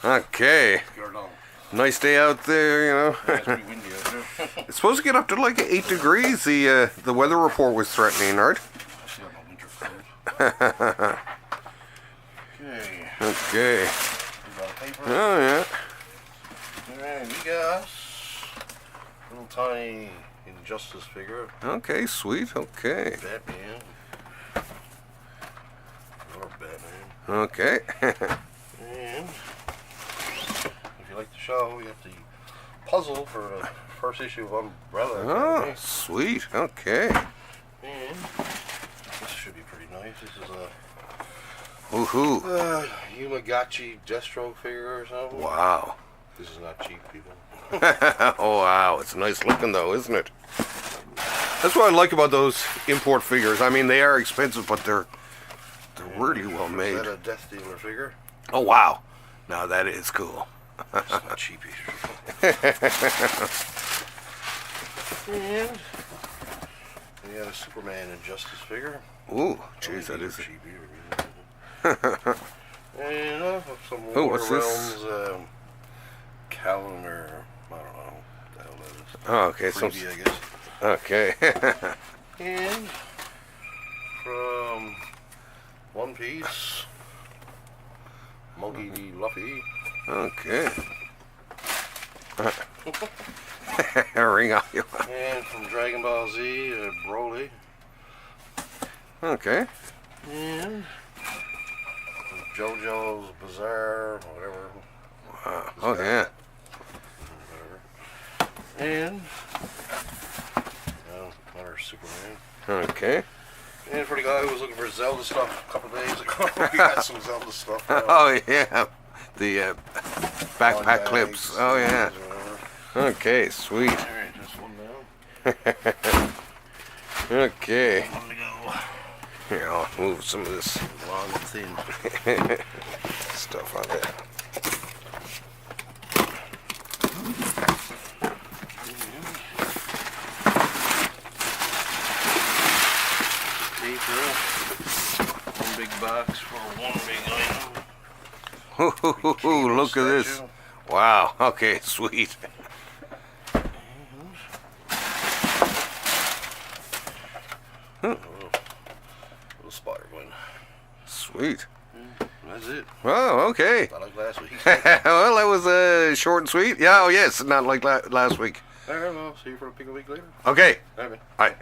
Okay. Nice day out there, you know. Yeah, it's pretty windy out there. It's supposed to get up to like 8 degrees. The weather report was threatening, right? Actually, I'm a winter coat. Okay. Okay. We got a paper. Oh yeah. Alright, we got a little tiny injustice figure. Okay, sweet. Okay. Batman. Another Batman. Okay. And if you like the show, we have the puzzle for the first issue of Umbrella. Oh, sweet. Okay. And this should be pretty nice. This is a Woohoo. Yumagachi Deathstroke figure or something. Wow. This is not cheap, people. Oh wow, it's nice looking though, isn't it? That's what I like about those import figures. I mean, they are expensive, but they're really well made. Is that a Death Dealer figure? Oh wow, now that is cool. It's not cheap either. And we got a Superman Injustice figure. Ooh, jeez, that is cheap either. And some oh, Water what's this? Realms calendar. I don't know what the hell that is. Oh, okay, so Freebie, I guess. okay. And from One Piece, Monkey D. Luffy. Okay. Ring off you. And from Dragon Ball Z, Broly. Okay. And from JoJo's Bizarre, whatever. Wow. Oh yeah. Whatever. And another Superman. Okay. And for the guy who was looking for Zelda stuff a couple days ago, we got some Zelda stuff. Oh yeah. The backpack clips. Oh yeah. Okay, sweet. Alright, just one down. Okay. One to go. Here, I'll move some of this Long and thin. stuff on there. Paper. One big box for one big item. Ooh, look at this. Wow. Okay, sweet. Little spider one. Sweet. That's it. Oh, okay. Not like last week. Well, that was short and sweet. Yeah, oh yes, not like last week. Alright, well, see you for a week later. Okay. Alright. All right.